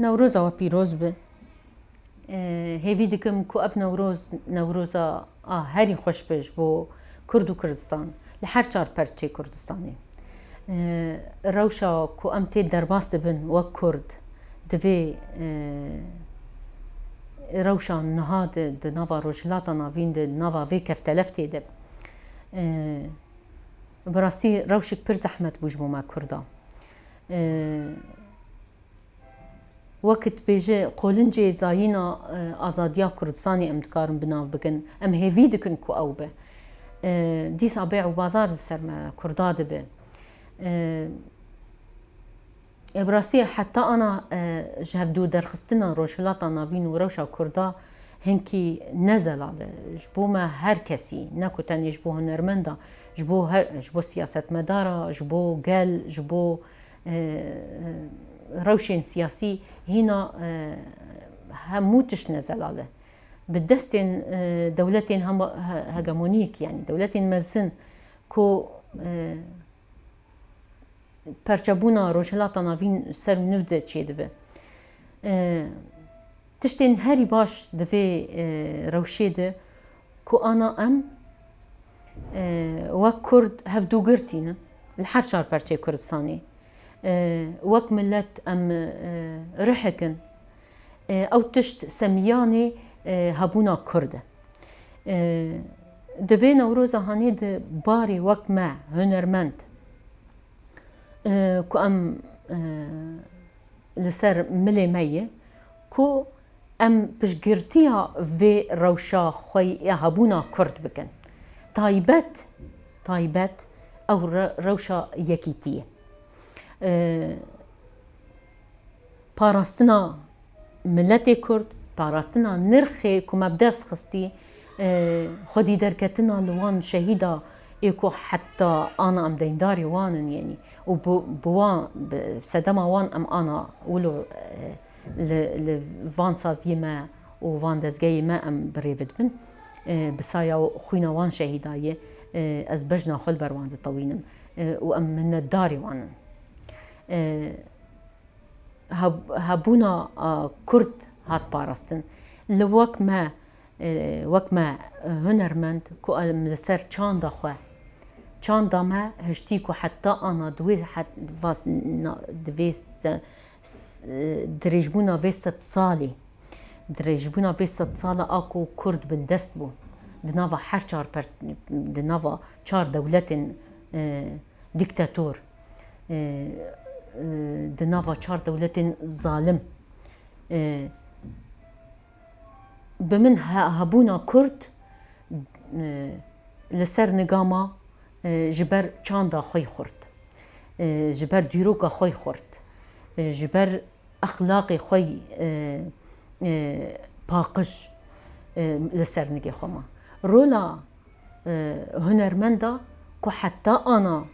نوروزا و پیروز به هیوی دکم کو اف نوروزا هری خوش بش بو کرد و کردستان لحر چار پرچه کردستانی روشا کو ام تید درباست بن و کرد دوی روشا نهاد د نوا روشلاتا ناوین د نوا وی کفتلفتی ده براستی روشک پر زحمت بوجبو ما کردا وقت بیجه قولنجه زایینا آزادیا کردستانی امدکارم بناو بکن ام هیوی دکن کو او به دیسا بیع و بازار سرما کرداده به براستی حتی انا جهدو درخستنا روشلاتا ناوین و روشا کردا هنکی نزلاله جبو ما هر کسی نکو تنی جبو هنرمندا جبو سیاست مدارا جبو گل جبو روشن سیاسی هنا هموتش نزلاله بالدستين دولتين هم هجمونيك يعني دولتين مزن كو پرچبونا روشلاتا ناوین سر نفده چه دبه تشتین هری باش دوی روشه ده کو آنا ام وک کرد هفدو گرتینه الحر چار پرچه کردستانی وک ملت ام رحکن او تشت سمیانی هبونا کرده دوی نوروز هانی ده باری وک ما هنرمند کو ام لسر ملی میه کو ام پشگرتیا و روشا خوی هبونا کرد بکن تایبت او روشا یکیتیه پاراستنا ملت کرد پاراستنا نرخی که مبدس خستی خودی درکتنا لوان شهیدا ایکو حتی آنا ام دینداری وانن یعنی و بوان بسدما وان ام آنا ولو لوان سازی ما و وان دزگی ما ام بریفت بن بسایا خوینا وان شهیدایه از بجنا خل بروان طوینم و ام من الداری وانن هبونا کرد هات پاراستن لوک ما هنرمند کو ام لسر چاندا خواه چاندا ما هشتی کو حتی آنا دوی واس دویس درجبونا ویست سالی درجبونا ویست سالا آکو کرد بندست بو دناوا هر دناوا چار دولت دیکتاتور دناوا چار دولت ظالم بمن هبونا کرد لسر نگاما جبر چاندا خوی خورد جبر دیروگا خوی خورد جبر اخلاقی خوی پاقش لسر نگی خوما رولا هنرمندا که حتی آنا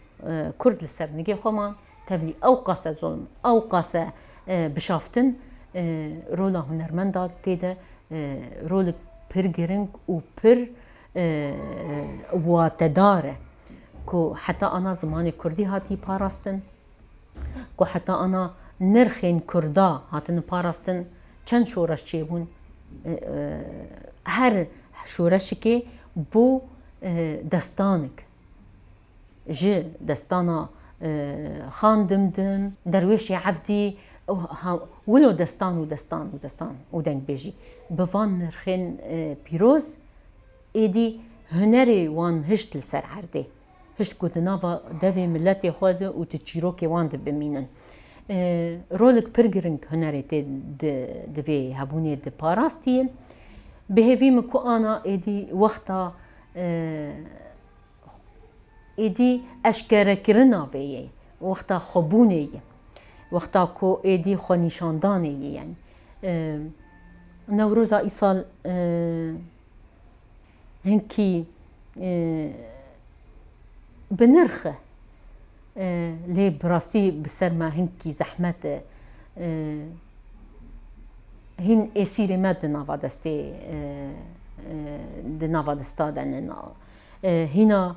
کرد لسر نگی خوما تبلی او قاسه ظلم او قاسه بشافتن رولا هنرمندا تیده رول پر گرنگ و پر واتداره که حتی آنا زمان کردی هاتی پاراستن که حتی آنا نرخین کردا هاتن پاراستن چند شورش چه بون هر شورشی که بو دستانک دستانا خاندمدن درویش عفدی ولو دستان و دنگ بیجی بوان نرخین پیروز ایدی هنری وان هشت لسر عرده هشت کود ناوا دوی ملت خود و تچیروکی وان ده بمینن رولک پرگرنگ هنری تی دوی هبونی ده پاراستیه بهوی مکو آنا ایدی وقتا ایدی اشکره کرنا ویه وقتا خبونه وقتا کو ایدی خو نشاندانه یعنی نوروزا ایسال هنکی بنرخه لی براستی بسر ما هنکی زحمت هن اسیر مد نوا دسته نوا دستادن هنا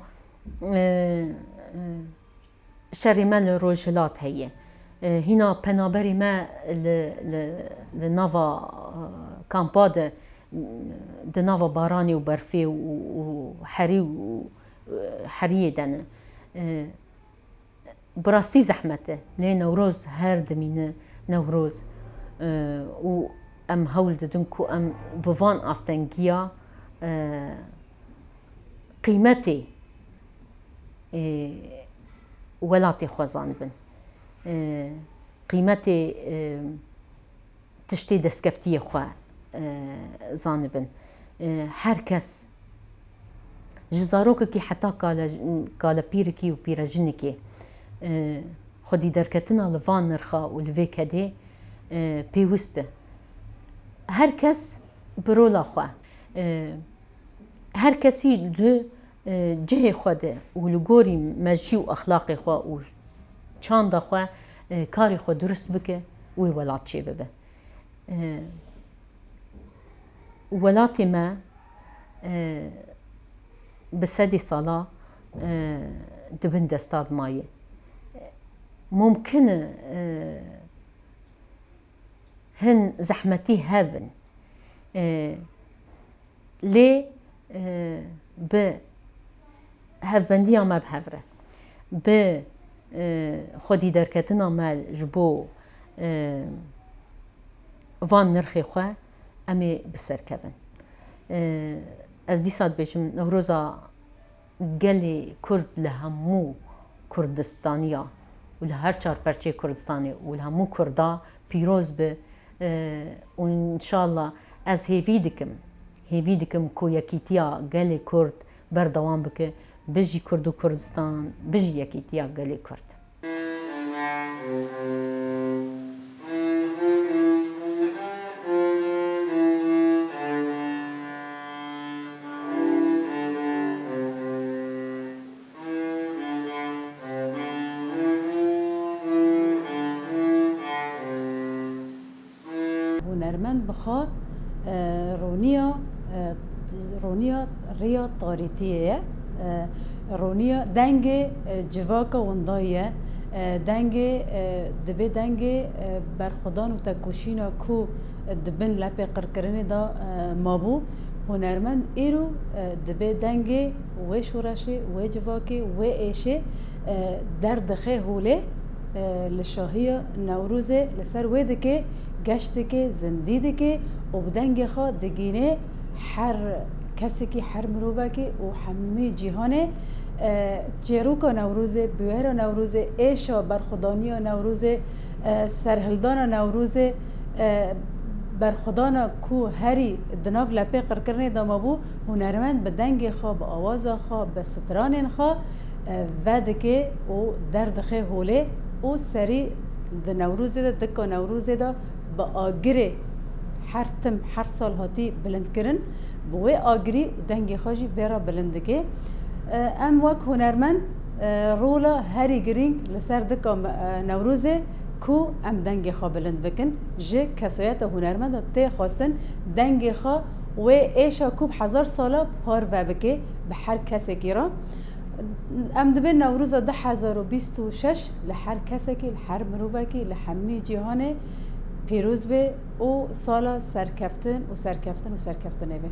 شرمال روجلات هي هنا پنابری ما لنافا کامپاد دنافا بارانی و برفی و حریه دنه براستی زحمته لی نوروز هر دمینه نوروز و ام هول ددن کو ام بوان آستنگیا قیمتی ولاتی خوزان بن قیمتی تشتی دستکفتی خوا زانبن هر کس جزاروک کی حتی کالا پیرکی و پیرجنکی خودی درکتنا لوان نرخا و لوی کده پیوسته هر کس برولا خوا هر کسی ل جه خوده و لگوری مجی و اخلاق خوا و چاند خوا کاری خود درست بکه و ولات چه ببه ولات ما بسدی سالا دبن دستاد مایه ممکنه هن زحمتي هابن لي ب هفبنديا ما بهفره ب خودي دركتنا مال جبو وان نرخي خوا امي بسر كفن از دي ساد بيشم نوروزا قالي كرد لهمو كردستانيا ولهر چار پرچه کردستانی ولهمو کردا پیروز به و انشالله از هیوی دکم کو یکیتیا گلی کرد بردوام بکه بجی کرد و کردستان بجی یکیتیا گلی کرد هنرمند بخوا رونیا ریا تاریتیه رونیا دنگ جواکا وندایه دنگ دبی دنگ برخودان و تکوشینا کو دبن لپی قرکرنی دا مابو هنرمند ایرو دبی دنگ و شورشی و جواکی و ایشه دردخه هوله لشاهی نوروز لسر ویده که گشته که زندیده که و بدنگ خواه دگینه هر کسی که هر مروفه که و همه جهانه چیروکا نوروز بیوهر نوروز ایشا برخودانی نوروز سرهلدان نوروز برخودان کو هری دناف لپی قرکرنه دامابو هنرمند بدنگ خواه با آواز خواه به ستران خواه وده که و دردخه هوله و سری ده نوروز ده دکا نوروز ده با آگره هر تم هر سال هاتی بلند کرن بوی آگری دنگی خواجی برا بلندگه ام وک هنرمند رولا هری گرینگ لسر دکا نوروزه کو ام دنگی خواه بلند بکن جه کسایت هنرمند تی خواستن دنگی خواه و ایشا کوب 1000 ساله پار و بکه به هر کسی که را ام دبی نوروز 2026 لهر کسی که لهر مروفه که لحمی جهانه پیروز به او سالا سرکفتن و سرکفتن و سرکفتنه به